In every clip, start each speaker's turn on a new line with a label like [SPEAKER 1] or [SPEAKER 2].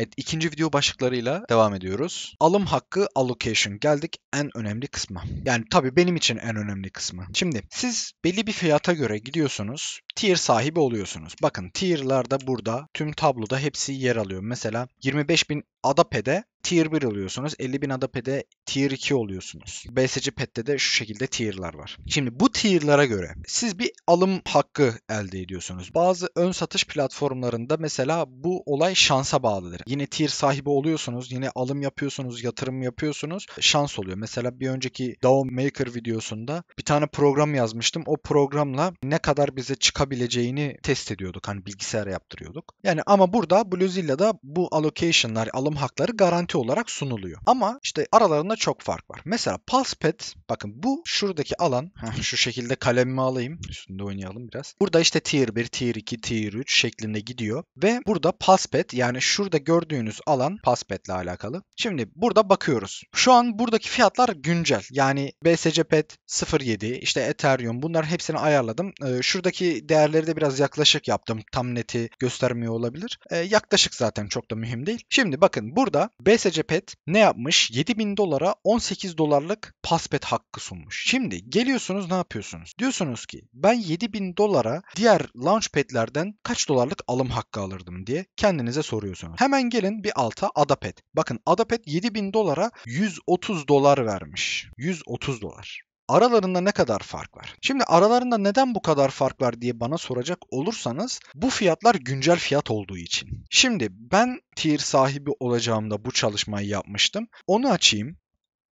[SPEAKER 1] Evet, ikinci video başlıklarıyla devam ediyoruz. Alım hakkı allocation. Geldik en önemli kısma. Yani tabii benim için en önemli kısmı. Şimdi siz belli bir fiyata göre gidiyorsunuz. Tier sahibi oluyorsunuz. Bakın tier'larda burada tüm tabloda hepsi yer alıyor. Mesela 25.000 ADAP'de Tier 1 oluyorsunuz. 50.000 ADAP'de Tier 2 oluyorsunuz. BSC Pet'te de şu şekilde tier'lar var. Şimdi bu tier'lara göre siz bir alım hakkı elde ediyorsunuz. Bazı ön satış platformlarında mesela bu olay şansa bağlıdır. Yine tier sahibi oluyorsunuz, yine alım yapıyorsunuz, yatırım yapıyorsunuz. Şans oluyor. Mesela bir önceki DAO Maker videosunda bir tane program yazmıştım. O programla ne kadar bize çıkabileceğini test ediyorduk. Hani bilgisayara yaptırıyorduk. Yani ama burada Bluezilla'da bu allocation'lar, alım hakları garanti olarak sunuluyor. Ama işte aralarında çok fark var. Mesela PulsePet, bakın bu şuradaki alan, şu şekilde kalemimi alayım, üstünde oynayalım biraz. Burada işte Tier 1, Tier 2, Tier 3 şeklinde gidiyor ve burada PulsePet, yani şurada gördüğünüz alan PulsePet ile alakalı. Şimdi burada bakıyoruz. Şu an buradaki fiyatlar güncel. Yani BSC Pet 0.7, işte Ethereum, bunların hepsini ayarladım. Şuradaki değerleri de biraz yaklaşık yaptım. Tam neti göstermiyor olabilir. Yaklaşık zaten, çok da mühim değil. Şimdi bakın burada BSC Pet ne yapmış? 7.000 dolara 18 dolarlık PulsePet hakkı sunmuş. Şimdi geliyorsunuz, ne yapıyorsunuz? Diyorsunuz ki ben 7.000 dolara diğer Launchpad'lerden kaç dolarlık alım hakkı alırdım diye kendinize soruyorsunuz. Hemen gelin bir alta AdaPet. Bakın AdaPet 7.000 dolara 130 dolar vermiş. 130 dolar. Aralarında ne kadar fark var? Şimdi aralarında neden bu kadar fark var diye bana soracak olursanız, bu fiyatlar güncel fiyat olduğu için. Şimdi ben tier sahibi olacağımda bu çalışmayı yapmıştım. Onu açayım.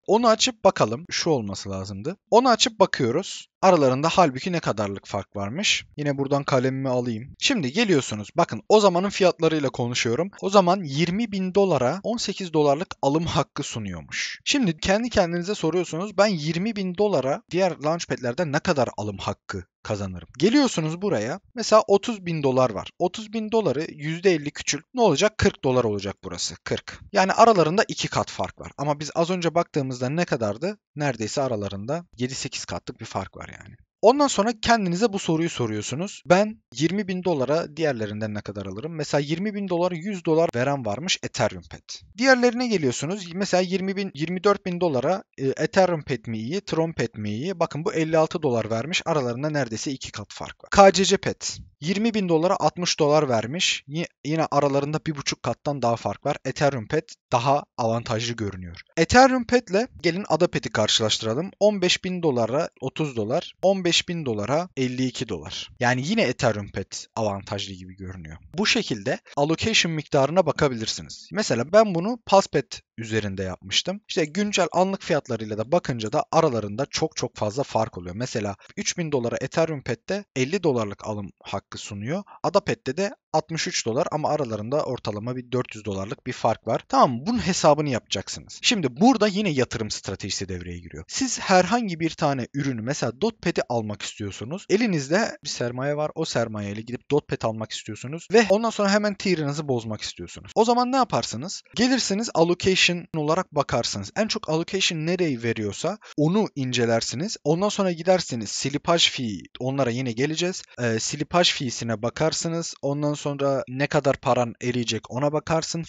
[SPEAKER 1] Onu açıp bakalım. Şu olması lazımdı. Onu açıp bakıyoruz. Aralarında halbuki ne kadarlık fark varmış. Yine buradan kalemimi alayım. Şimdi geliyorsunuz. Bakın o zamanın fiyatlarıyla konuşuyorum. O zaman 20.000 dolara 18 dolarlık alım hakkı sunuyormuş. Şimdi kendi kendinize soruyorsunuz. Ben 20.000 dolara diğer Launchpad'lerden ne kadar alım hakkı kazanırım? Geliyorsunuz buraya. Mesela 30.000 dolar var. 30.000 doları %50 küçült. Ne olacak? 40 dolar olacak burası. 40. Yani aralarında 2 kat fark var. Ama biz az önce baktığımızda ne kadardı? Neredeyse aralarında 7-8 katlık bir fark var yani. Ondan sonra kendinize bu soruyu soruyorsunuz. Ben 20.000 dolara diğerlerinden ne kadar alırım? Mesela 20.000 dolara 100 dolar veren varmış Ethereum Pet. Diğerlerine geliyorsunuz. Mesela 24.000 dolara Ethereum Pet mi iyi, Tron Pet mi iyi? Bakın bu 56 dolar vermiş. Aralarında neredeyse 2 kat fark var. KCC Pet 20.000 dolara 60 dolar vermiş. Yine aralarında 1,5 kattan daha fark var. Ethereum Pet daha avantajlı görünüyor. Ethereum Pet'le gelin AdaPet'i karşılaştıralım. 15.000 dolara 30 dolar, 15.000 dolara 52 dolar. Yani yine Ethereum Pet avantajlı gibi görünüyor. Bu şekilde allocation miktarına bakabilirsiniz. Mesela ben bunu PulsePet üzerinde yapmıştım. İşte güncel anlık fiyatlarıyla da bakınca da aralarında çok fazla fark oluyor. Mesela 3.000 dolara Ethereum Pet'te 50 dolarlık alım hakkı sunuyor. AdaPet'te de 63 dolar, ama aralarında ortalama bir 400 dolarlık bir fark var. Tamam mı? Bunun hesabını yapacaksınız. Şimdi burada yine yatırım stratejisi devreye giriyor. Siz herhangi bir tane ürünü, mesela Dotpad'i almak istiyorsunuz. Elinizde bir sermaye var. O sermayeyle gidip Dotpad almak istiyorsunuz ve ondan sonra hemen tier'ınızı bozmak istiyorsunuz. O zaman ne yaparsınız? Gelirsiniz, allocation olarak bakarsınız. En çok allocation nereyi veriyorsa onu incelersiniz. Ondan sonra gidersiniz slippage fee, onlara yine geleceğiz. Slippage fee'sine bakarsınız. Ondan sonra ne kadar paran eriyecek ona bakarsın.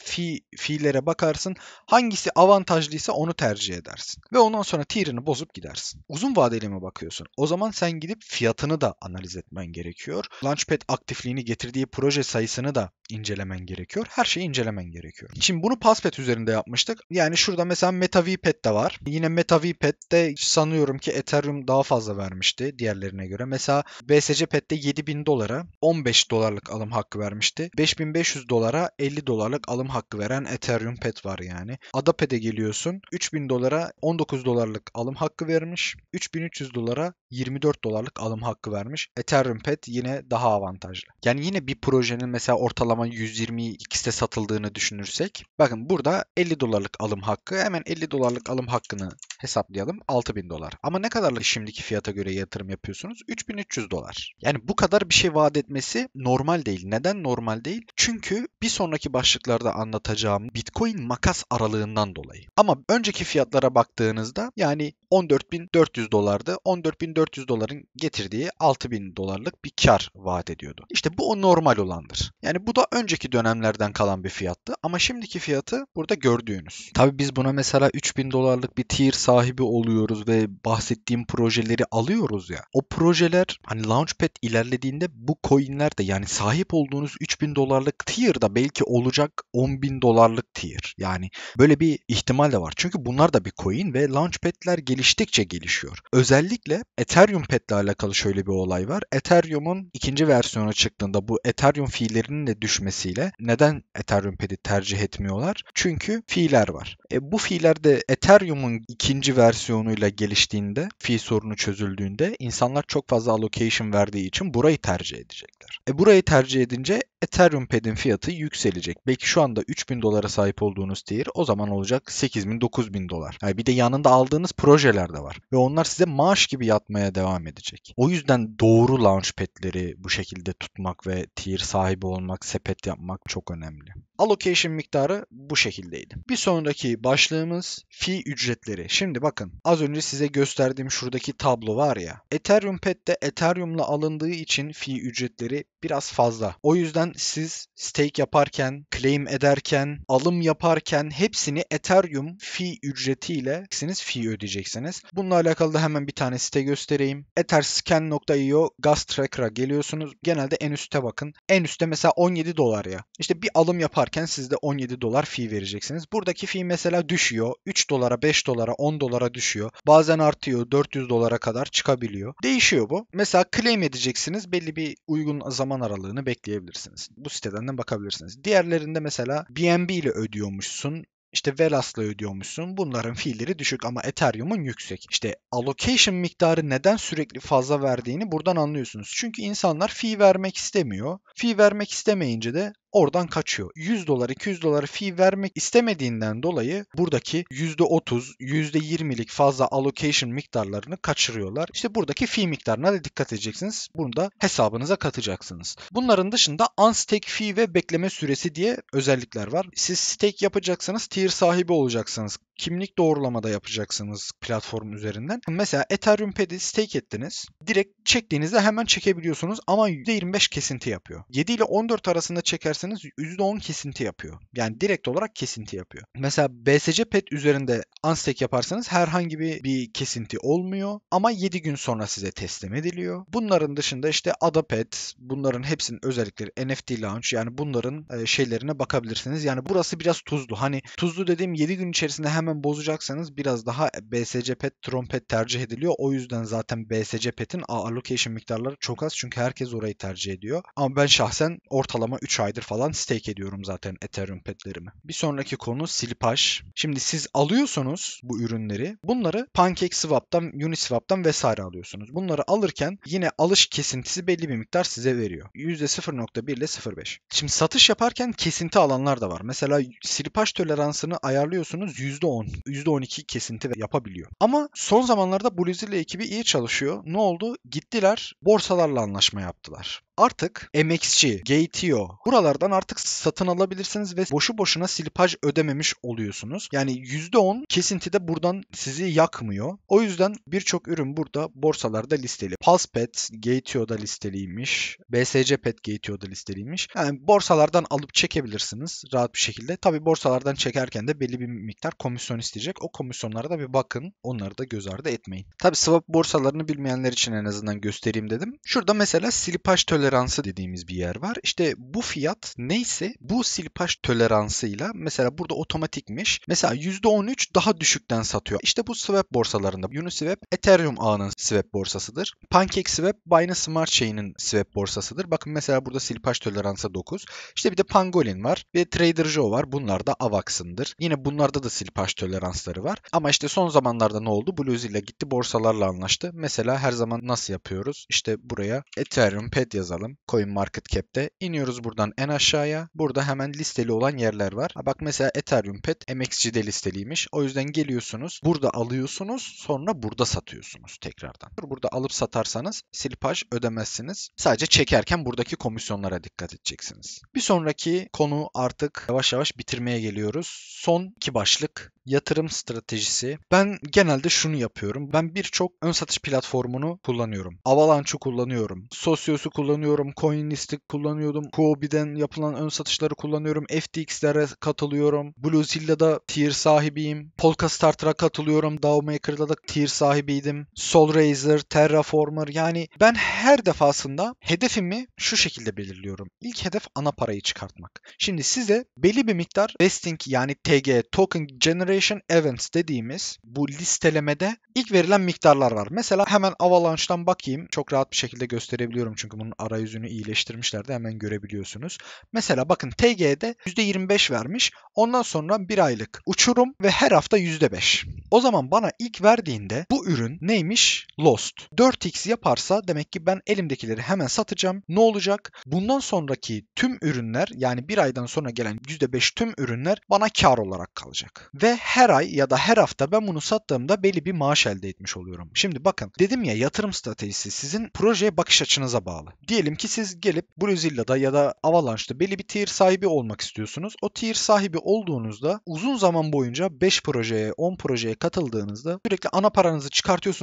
[SPEAKER 1] Fee'lere bakarsın. Hangisi avantajlıysa onu tercih edersin. Ve ondan sonra tier'ını bozup gidersin. Uzun vadeli mi bakıyorsun? O zaman sen gidip fiyatını da analiz etmen gerekiyor. Launchpad aktifliğini getirdiği proje sayısını da incelemen gerekiyor. Her şeyi incelemen gerekiyor. Şimdi bunu PulsePet üzerinde yapmıştık. Yani şurada mesela MetaVPet de var. Yine MetaVPet'te sanıyorum ki Ethereum daha fazla vermişti diğerlerine göre. Mesela BSC Pet'te 7.000 dolara 15 dolarlık alım hakkı vermişti. 5.500 dolara 50 dolarlık alım hakkı veren Ethereum Pet var yani. AdaPet'e geliyorsun. 3.000 dolara 19 dolarlık alım hakkı vermiş. 3.300 dolara 24 dolarlık alım hakkı vermiş. Ethereum Pet yine daha avantajlı. Yani yine bir projenin mesela ortalama 122'de satıldığını düşünürsek, bakın burada 50 dolarlık alım hakkı, hemen 50 dolarlık alım hakkını Hesaplayalım, $6.000. Ama ne kadarlık şimdiki fiyata göre yatırım yapıyorsunuz? $3.300. Yani bu kadar bir şey vaat etmesi normal değil. Neden normal değil? Çünkü bir sonraki başlıklarda anlatacağım Bitcoin makas aralığından dolayı. Ama önceki fiyatlara baktığınızda yani $14.400'dı. $14.400'ın getirdiği $6.000 bir kar vaat ediyordu. İşte bu o normal olandır. Yani bu da önceki dönemlerden kalan bir fiyattı ama şimdiki fiyatı burada gördüğünüz. Tabii biz buna mesela $3.000'lık bir tier sahibi oluyoruz ve bahsettiğim projeleri alıyoruz ya. O projeler hani Launchpad ilerlediğinde bu coinler de yani sahip olduğunuz $3.000'lık tier da belki olacak $10.000'lık tier. Yani böyle bir ihtimal de var. Çünkü bunlar da bir coin ve Launchpad'ler geliştikçe gelişiyor. Özellikle Ethereum Pad ile alakalı şöyle bir olay var. Ethereum'un ikinci versiyonu çıktığında bu Ethereum fee'lerinin de düşmesiyle neden Ethereum Pad'i tercih etmiyorlar? Çünkü fee'ler var. Bu fee'ler de Ethereum'un ikinci versiyonuyla geliştiğinde, fee sorunu çözüldüğünde insanlar çok fazla allocation verdiği için burayı tercih edecekler. Burayı tercih edince Ethereum Pad'in fiyatı yükselecek. Belki şu anda $3.000 sahip olduğunuz tier o zaman olacak $8.000, $9.000. Yani bir de yanında aldığınız projeler de var. Ve onlar size maaş gibi yatmaya devam edecek. O yüzden doğru launchpad'leri bu şekilde tutmak ve tier sahibi olmak, sepet yapmak çok önemli. Allocation miktarı bu şekildeydi. Bir sonraki başlığımız fee ücretleri. Şimdi bakın az önce size gösterdiğim şuradaki tablo var ya. Ethereum Pad'de Ethereum'la alındığı için fee ücretleri biraz fazla. O yüzden siz stake yaparken, claim ederken, alım yaparken hepsini Ethereum fee ücretiyle fee ödeyeceksiniz. Bununla alakalı da hemen bir tane site göstereyim. etherscan.io gas tracker'a geliyorsunuz. Genelde en üste bakın. En üstte mesela $17 ya. İşte bir alım yaparken siz de $17 fee vereceksiniz. Buradaki fee mesela düşüyor. $3, $5, $10 düşüyor. Bazen artıyor. $400 kadar çıkabiliyor. Değişiyor bu. Mesela claim edeceksiniz. Belli bir uygun zaman aralığını bekleyebilirsiniz. Bu siteden de bakabilirsiniz. Diğerlerinde mesela BNB ile ödüyormuşsun. İşte Velas'la ödüyormuşsun. Bunların fee'leri düşük ama Ethereum'un yüksek. İşte allocation miktarı neden sürekli fazla verdiğini buradan anlıyorsunuz. Çünkü insanlar fee vermek istemiyor. Fee vermek istemeyince de oradan kaçıyor. $100, $200 fee vermek istemediğinden dolayı buradaki %30, %20'lik fazla allocation miktarlarını kaçırıyorlar. İşte buradaki fee miktarına da dikkat edeceksiniz. Bunu da hesabınıza katacaksınız. Bunların dışında unstake fee ve bekleme süresi diye özellikler var. Siz stake yapacaksınız, tier sahibi olacaksınız. Kimlik doğrulamada yapacaksınız platform üzerinden. Mesela Ethereum Pad'i stake ettiniz. Direkt çektiğinizde hemen çekebiliyorsunuz ama %25 kesinti yapıyor. 7 ile 14 arasında çekerseniz %10 kesinti yapıyor. Yani direkt olarak kesinti yapıyor. Mesela BSC Pad üzerinde unstake yaparsanız herhangi bir kesinti olmuyor ama 7 gün sonra size teslim ediliyor. Bunların dışında işte Adapad, bunların hepsinin özellikleri NFT Launch yani bunların şeylerine bakabilirsiniz. Yani burası biraz tuzlu. Hani tuzlu dediğim 7 gün içerisinde hemen bozacaksanız biraz daha BSC Pad, Tron Pad tercih ediliyor. O yüzden zaten BSC Pad'in allocation miktarları çok az çünkü herkes orayı tercih ediyor. Ama ben şahsen ortalama 3 aydır falan stake ediyorum zaten Ethereum Pad'lerimi. Bir sonraki konu slippage. Şimdi siz alıyorsunuz bu ürünleri. Bunları PancakeSwap'tan, Uniswap'tan vesaire alıyorsunuz. Bunları alırken yine alış kesintisi belli bir miktar size veriyor. %0.1 ile 0.5. Şimdi satış yaparken kesinti alanlar da var. Mesela slippage toleransını ayarlıyorsunuz %10, %12 kesinti yapabiliyor. Ama son zamanlarda Bluzilla ekibi iyi çalışıyor. Ne oldu? Gittiler borsalarla anlaşma yaptılar. Artık MXC, Gate.io buralardan artık satın alabilirsiniz ve boşu boşuna slippage ödememiş oluyorsunuz. Yani %10 kesinti de buradan sizi yakmıyor. O yüzden birçok ürün burada borsalarda listeli. PulsePad Gate.io'da listeliymiş. BSC Pad Gate.io'da listeliymiş. Yani borsalardan alıp çekebilirsiniz rahat bir şekilde. Tabi borsalardan çekerken de belli bir miktar komisyon isteyecek. O komisyonlara da bir bakın. Onları da göz ardı etmeyin. Tabi swap borsalarını bilmeyenler için en azından göstereyim dedim. Şurada mesela slippage toleransı dediğimiz bir yer var. İşte bu fiyat neyse bu slippage toleransıyla mesela burada otomatikmiş. Mesela %13 daha düşükten satıyor. İşte bu swap borsalarında Uniswap Ethereum ağının swap borsasıdır. PancakeSwap Binance Smart Chain'in swap borsasıdır. Bakın mesela burada slippage toleransı 9. İşte bir de Pangolin var ve Trader Joe var. Bunlar da Avax'ındır. Yine bunlarda da slippage toleransları var. Ama işte son zamanlarda ne oldu? Bluzilla gitti borsalarla anlaştı. Mesela her zaman nasıl yapıyoruz? İşte buraya Ethereum Pad yazalım. yazalım. CoinMarketCap'te. İniyoruz buradan en aşağıya. Burada hemen listeli olan yerler var. Bak mesela Ethereum Pet MXC'de listeliymiş. O yüzden geliyorsunuz. Burada alıyorsunuz. Sonra burada satıyorsunuz tekrardan. Burada alıp satarsanız silipaj ödemezsiniz. Sadece çekerken buradaki komisyonlara dikkat edeceksiniz. Bir sonraki konu artık yavaş yavaş bitirmeye geliyoruz. Son 2 başlık. Yatırım stratejisi. Ben genelde şunu yapıyorum. Ben birçok ön satış platformunu kullanıyorum. Avalanche'ı kullanıyorum. Socios'u kullanıyorum. CoinList'i kullanıyordum. Huobi'den yapılan ön satışları kullanıyorum. FTX'lere katılıyorum. Bluezilla'da tier sahibiyim. Polkastarter'a katılıyorum. DAOmaker'da da tier sahibiydim. Solraiser, Terraformer, yani ben her defasında hedefimi şu şekilde belirliyorum. İlk hedef ana parayı çıkartmak. Şimdi size belli bir miktar vesting, yani TG, Token Generation Events dediğimiz bu listelemede ilk verilen miktarlar var. Mesela hemen Avalanche'dan bakayım. Çok rahat bir şekilde gösterebiliyorum çünkü bunun arayüzünü iyileştirmişler de hemen görebiliyorsunuz. Mesela bakın TG'de %25 vermiş. Ondan sonra bir aylık uçurum ve her hafta %5. O zaman bana ilk verdiğinde bu ürün neymiş? Lost. 4x yaparsa demek ki ben elimdekileri hemen satacağım. Ne olacak? Bundan sonraki tüm ürünler, yani bir aydan sonra gelen %5 tüm ürünler bana kar olarak kalacak. Ve her ay ya da her hafta ben bunu sattığımda belli bir maaş elde etmiş oluyorum. Şimdi bakın, dedim ya, yatırım stratejisi sizin projeye bakış açınıza bağlı. Diyelim ki siz gelip Bluezilla'da ya da Avalanche'da belli bir tier sahibi olmak istiyorsunuz. O tier sahibi olduğunuzda uzun zaman boyunca 5 projeye, 10 projeye katıldığınızda sürekli ana paranızı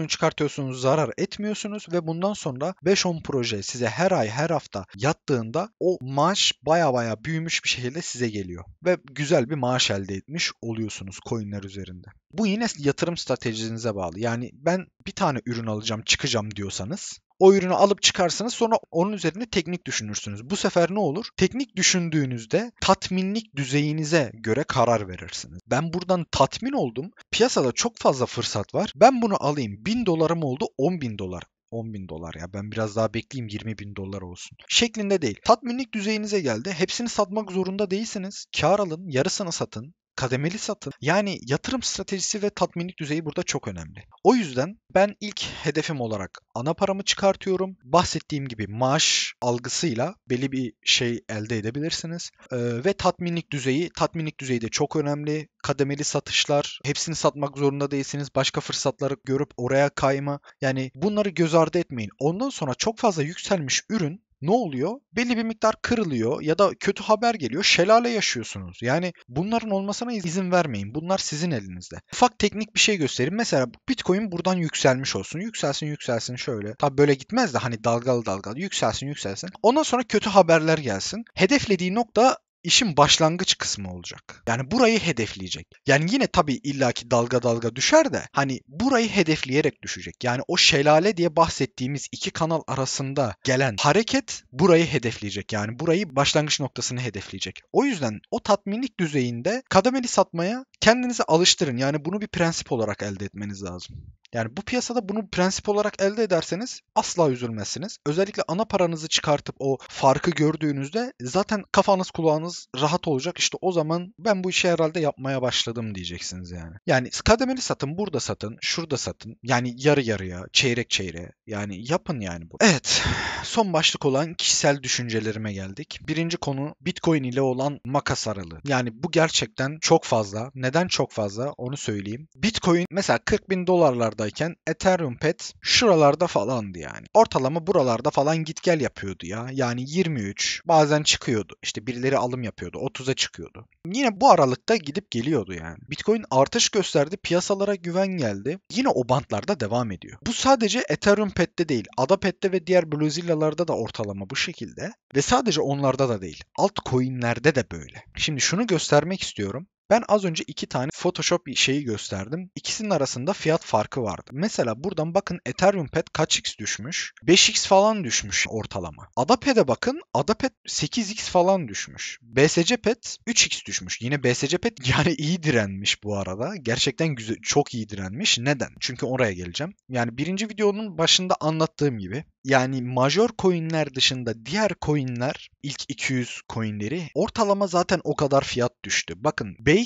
[SPEAKER 1] çıkartıyorsunuz, zarar etmiyorsunuz ve bundan sonra 5-10 proje size her ay, her hafta yattığında o maaş baya büyümüş bir şekilde size geliyor. Ve güzel bir maaş elde etmiş oluyorsunuz coinler üzerinde. Bu yine yatırım stratejinize bağlı. Yani ben bir tane ürün alacağım, çıkacağım diyorsanız o ürünü alıp çıkarsınız, sonra onun üzerinde teknik düşünürsünüz. Bu sefer ne olur? Teknik düşündüğünüzde tatminlik düzeyinize göre karar verirsiniz. Ben buradan tatmin oldum. Piyasada çok fazla fırsat var. Ben bunu alayım. $1000 oldu, $10.000. $10.000 ya, ben biraz daha bekleyeyim, $20.000 olsun şeklinde değil. Tatminlik düzeyinize geldi. Hepsini satmak zorunda değilsiniz. Kâr alın, yarısını satın. Kademeli satın. Yani yatırım stratejisi ve tatminlik düzeyi burada çok önemli. O yüzden ben ilk hedefim olarak ana paramı çıkartıyorum. Bahsettiğim gibi maaş algısıyla belli bir şey elde edebilirsiniz. Ve tatminlik düzeyi de çok önemli. Kademeli satışlar, hepsini satmak zorunda değilsiniz. Başka fırsatları görüp oraya kayma. Yani bunları göz ardı etmeyin. Ondan sonra çok fazla yükselmiş ürün ne oluyor? Belli bir miktar kırılıyor ya da kötü haber geliyor. Şelale yaşıyorsunuz. Yani bunların olmasına izin vermeyin. Bunlar sizin elinizde. Ufak teknik bir şey göstereyim. Mesela Bitcoin buradan yükselmiş olsun. Yükselsin şöyle. Tabi böyle gitmez de hani dalgalı yükselsin. Ondan sonra kötü haberler gelsin. Hedeflediği nokta işin başlangıç kısmı olacak. Yani burayı hedefleyecek. Yani yine tabii illaki dalga düşer de hani burayı hedefleyerek düşecek. Yani o şelale diye bahsettiğimiz iki kanal arasında gelen hareket burayı hedefleyecek. Yani burayı, başlangıç noktasını hedefleyecek. O yüzden o tatminlik düzeyinde kademeli satmaya kendinizi alıştırın. Yani bunu bir prensip olarak elde etmeniz lazım. Yani bu piyasada bunu prensip olarak elde ederseniz asla üzülmezsiniz. Özellikle ana paranızı çıkartıp o farkı gördüğünüzde zaten kafanız kulağınız rahat olacak. İşte o zaman ben bu işi herhalde yapmaya başladım diyeceksiniz yani. Yani kademeli satın, burada satın, şurada satın. Yani yarı yarıya, çeyrek çeyreğe. Yani yapın yani bu. Evet, son başlık olan kişisel düşüncelerime geldik. Birinci konu Bitcoin ile olan makas aralığı. Yani bu gerçekten çok fazla. Neden çok fazla onu söyleyeyim. Bitcoin mesela $40.000'lardayken Ethereum Pet şuralarda falandı yani. Ortalama buralarda falan git gel yapıyordu ya. Yani 23, bazen çıkıyordu. İşte birileri alım yapıyordu. 30'a çıkıyordu. Yine bu aralıkta gidip geliyordu yani. Bitcoin artış gösterdi. Piyasalara güven geldi. Yine o bantlarda devam ediyor. Bu sadece Ethereum Pet'te değil. ADA Pet'te ve diğer Bluezilla'larda da ortalama bu şekilde. Ve sadece onlarda da değil. Altcoin'lerde de böyle. Şimdi şunu göstermek istiyorum. Ben az önce 2 tane Photoshop şeyi gösterdim. İkisinin arasında fiyat farkı vardı. Mesela buradan bakın, Ethereum Pet kaç x düşmüş? 5x falan düşmüş ortalama. ADA bakın. ADA 8x falan düşmüş. BSC Pet 3x düşmüş. Yine BSC Pet yani iyi direnmiş bu arada. Gerçekten güzel, çok iyi direnmiş. Neden? Çünkü oraya geleceğim. Yani birinci videonun başında anlattığım gibi. Yani major coinler dışında diğer coinler, ilk 200 coinleri ortalama zaten o kadar fiyat düştü. Bakın Bake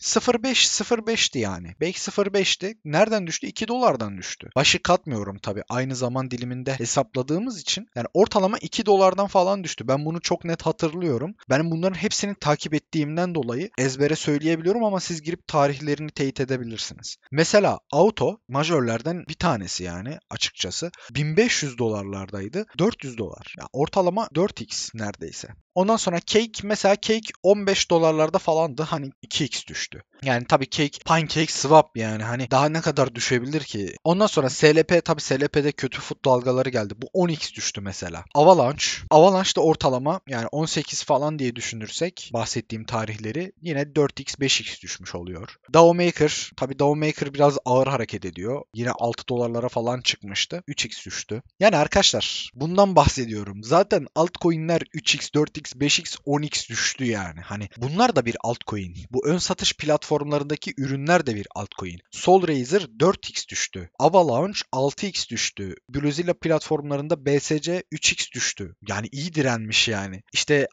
[SPEAKER 1] 0.5'ti yani. Belki 0.5'ti. Nereden düştü? 2 dolardan düştü. Başı katmıyorum tabii. Aynı zaman diliminde hesapladığımız için. Yani ortalama 2 dolardan falan düştü. Ben bunu çok net hatırlıyorum. Ben bunların hepsini takip ettiğimden dolayı ezbere söyleyebiliyorum ama siz girip tarihlerini teyit edebilirsiniz. Mesela auto majörlerden bir tanesi yani açıkçası 1500 dolarlardaydı. 400 dolar. Yani ortalama 4x neredeyse. Ondan sonra Cake mesela Cake 15 dolarlarda falandı. Hani 2x düştü. Yani tabii Cake, Pancake, Swap yani hani daha ne kadar düşebilir ki? Ondan sonra SLP tabii SLP'de kötü fut dalgaları geldi. Bu 10x düştü mesela. Avalanche da ortalama yani 18 falan diye düşünürsek bahsettiğim tarihleri yine 4x 5x düşmüş oluyor. DAO Maker tabii DAO Maker biraz ağır hareket ediyor. Yine 6 dolarlara falan çıkmıştı. 3x düştü. Yani arkadaşlar bundan bahsediyorum. Zaten altcoin'ler 3x, 4x, 5x, 10x düştü yani. Hani bunlar da bir altcoin. Bu ön satış platformlarındaki ürünler de bir altcoin. Solraiser 4x düştü. Avalanche 6x düştü. Bluzilla platformlarında BSC 3x düştü. Yani iyi direnmiş yani. İşte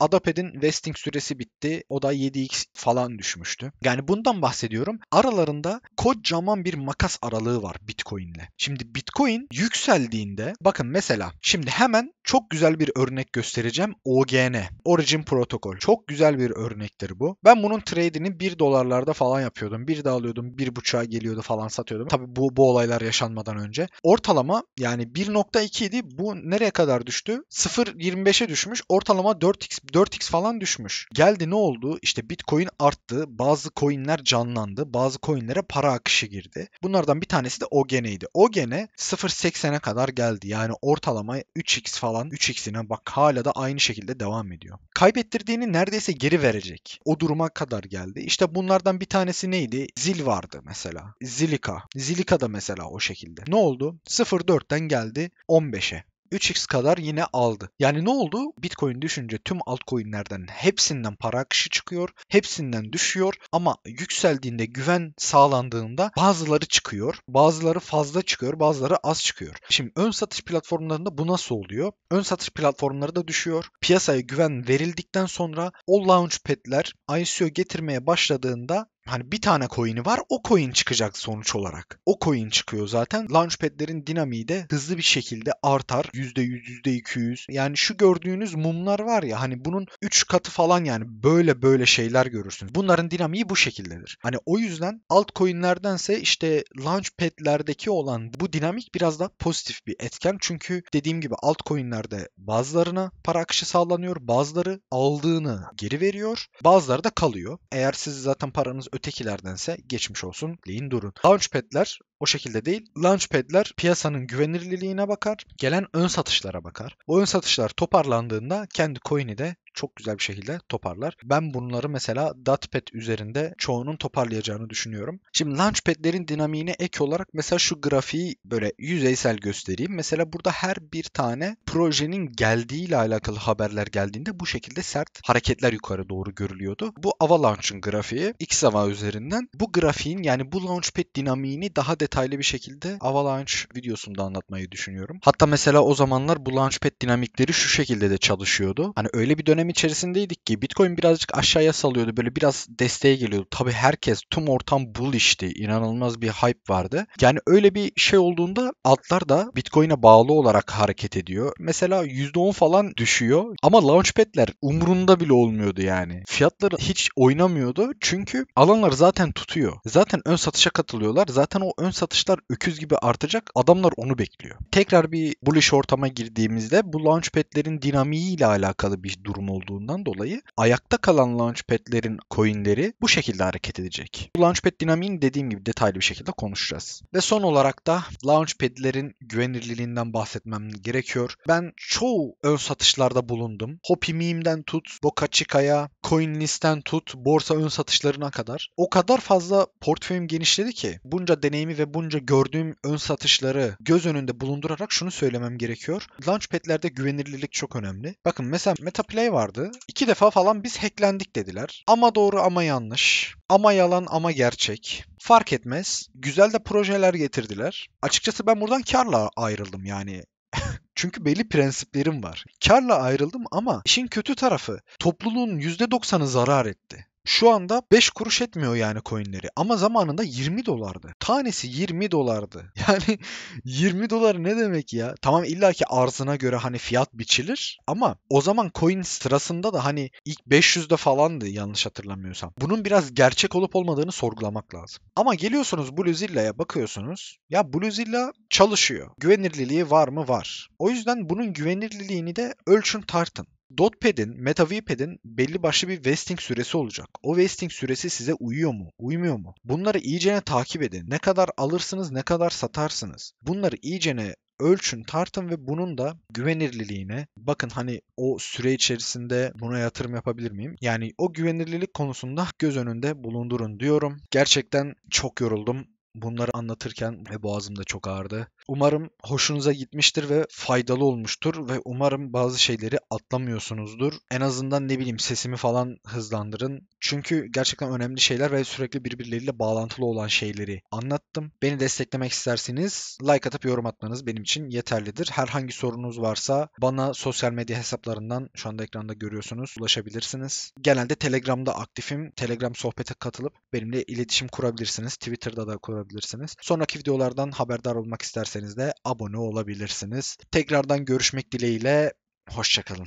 [SPEAKER 1] Adapet'in vesting süresi bitti. O da 7x falan düşmüştü. Yani bundan bahsediyorum. Aralarında kocaman bir makas aralığı var Bitcoin'le. Şimdi Bitcoin yükseldiğinde bakın mesela şimdi hemen çok güzel bir örnek göstereceğim. OGN, Origin Protocol. Çok güzel bir örnektir bu. Ben bunun trade'ini 1 dolarlarda falan yapıyordum. Bir de alıyordum 1,5'a geliyordu falan satıyordum. Tabii bu olaylar yaşanmadan önce. Ortalama yani 1,2 idi. Bu nereye kadar düştü? 0,25'e düşmüş. Ortalama 4x falan düşmüş. Geldi ne oldu? İşte Bitcoin arttı. Bazı coinler canlandı. Bazı coinlere para akışı girdi. Bunlardan bir tanesi de OGN'ydi. OGN 0,80'e kadar geldi. Yani ortalama 3x falan. 3x'ine bak hala da aynı şekilde devam ediyor. Kaybettirdiğini neredeyse geri verecek. O duruma kadar geldi. İşte bunlardan bir tanesi neydi? Zil vardı mesela. Zilliqa. Zilliqa da mesela o şekilde. Ne oldu? 0,4'ten geldi 15'e. 3x kadar yine aldı. Yani ne oldu? Bitcoin düşünce tüm altcoin'lerden hepsinden para akışı çıkıyor. Hepsinden düşüyor ama yükseldiğinde güven sağlandığında bazıları çıkıyor. Bazıları fazla çıkıyor. Bazıları az çıkıyor. Şimdi ön satış platformlarında bu nasıl oluyor? Ön satış platformları da düşüyor. Piyasaya güven verildikten sonra o launchpad'ler ICO getirmeye başladığında hani bir tane coin'i var o coin çıkacak sonuç olarak. O coin çıkıyor zaten. Launchpad'lerin dinamiği de hızlı bir şekilde artar. %100, %200. Yani şu gördüğünüz mumlar var ya hani bunun 3 katı falan yani böyle şeyler görürsünüz. Bunların dinamiği bu şekildedir. Hani o yüzden altcoin'lerdense işte launchpad'lerdeki olan bu dinamik biraz daha pozitif bir etken. Çünkü dediğim gibi altcoin'lerde bazılarına para akışı sağlanıyor. Bazıları aldığını geri veriyor. Bazıları da kalıyor. Eğer siz zaten paranız ötekilerdense geçmiş olsun deyin durun. Launchpad'ler o şekilde değil. Launchpad'ler piyasanın güvenilirliğine bakar, gelen ön satışlara bakar. Bu ön satışlar toparlandığında kendi coin'i de çok güzel bir şekilde toparlar. Ben bunları mesela Datpad üzerinde çoğunun toparlayacağını düşünüyorum. Şimdi Launchpad'lerin dinamiğine ek olarak mesela şu grafiği böyle yüzeysel göstereyim. Mesela burada her bir tane projenin geldiğiyle alakalı haberler geldiğinde bu şekilde sert hareketler yukarı doğru görülüyordu. Bu Avalanche'ın grafiği XAVA üzerinden. Bu grafiğin yani bu Launchpad dinamiğini daha detaylı bir şekilde Avalanche videosunda anlatmayı düşünüyorum. Hatta mesela o zamanlar bu Launchpad dinamikleri şu şekilde de çalışıyordu. Hani öyle bir dönem içerisindeydik ki Bitcoin birazcık aşağıya salıyordu. Böyle biraz desteğe geliyordu. Tabii herkes tüm ortam bullish'ti. İnanılmaz bir hype vardı. Yani öyle bir şey olduğunda altlar da Bitcoin'e bağlı olarak hareket ediyor. Mesela %10 falan düşüyor ama Launchpad'ler umrunda bile olmuyordu yani. Fiyatları hiç oynamıyordu çünkü alanlar zaten tutuyor. Zaten ön satışa katılıyorlar. Zaten o ön satışlar öküz gibi artacak. Adamlar onu bekliyor. Tekrar bir bullish ortama girdiğimizde bu launchpad'lerin dinamiğiyle alakalı bir durum olduğundan dolayı ayakta kalan launchpad'lerin coin'leri bu şekilde hareket edecek. Bu launchpad dinamiğini dediğim gibi detaylı bir şekilde konuşacağız. Ve son olarak da launchpad'lerin güvenilirliğinden bahsetmem gerekiyor. Ben çoğu ön satışlarda bulundum. Hopi Meme'den tut, Boca Chica'ya, CoinList'ten tut, borsa ön satışlarına kadar. O kadar fazla portföyüm genişledi ki bunca deneyimi ve bunca gördüğüm ön satışları göz önünde bulundurarak şunu söylemem gerekiyor. Launchpad'lerde güvenilirlik çok önemli. Bakın mesela Metaplay vardı. 2 defa falan biz hacklendik dediler. Ama doğru ama yanlış. Ama yalan ama gerçek. Fark etmez. Güzel de projeler getirdiler. Açıkçası ben buradan karla ayrıldım yani. Çünkü belli prensiplerim var. Karla ayrıldım ama işin kötü tarafı topluluğun %90'ı zarar etti. Şu anda 5 kuruş etmiyor yani coinleri. Ama zamanında 20 dolardı. Tanesi 20 dolardı. Yani 20 dolar ne demek ya? Tamam, illaki arzına göre hani fiyat biçilir. Ama o zaman coin sırasında da hani ilk 500'de falandı yanlış hatırlamıyorsam. Bunun biraz gerçek olup olmadığını sorgulamak lazım. Ama geliyorsunuz Bluezilla'ya bakıyorsunuz. Ya Bluezilla çalışıyor. Güvenirliliği var mı? Var. O yüzden bunun güvenirliliğini de ölçün tartın. Dotpad'in, MetaVPad'in belli başlı bir vesting süresi olacak. O vesting süresi size uyuyor mu, uymuyor mu? Bunları iyicene takip edin. Ne kadar alırsınız, ne kadar satarsınız. Bunları iyicene ölçün, tartın ve bunun da güvenirliliğine bakın, hani o süre içerisinde buna yatırım yapabilir miyim? Yani o güvenirlilik konusunda göz önünde bulundurun diyorum. Gerçekten çok yoruldum bunları anlatırken ve boğazım da çok ağrıdı. Umarım hoşunuza gitmiştir ve faydalı olmuştur ve umarım bazı şeyleri atlamıyorsunuzdur. En azından ne bileyim sesimi falan hızlandırın. Çünkü gerçekten önemli şeyler ve sürekli birbirleriyle bağlantılı olan şeyleri anlattım. Beni desteklemek isterseniz like atıp yorum atmanız benim için yeterlidir. Herhangi sorunuz varsa bana sosyal medya hesaplarından şu anda ekranda görüyorsunuz ulaşabilirsiniz. Genelde Telegram'da aktifim. Telegram sohbete katılıp benimle iletişim kurabilirsiniz. Twitter'da da kurabilirsiniz. Sonraki videolardan haberdar olmak isterseniz de abone olabilirsiniz. Tekrardan görüşmek dileğiyle. Hoşça kalın.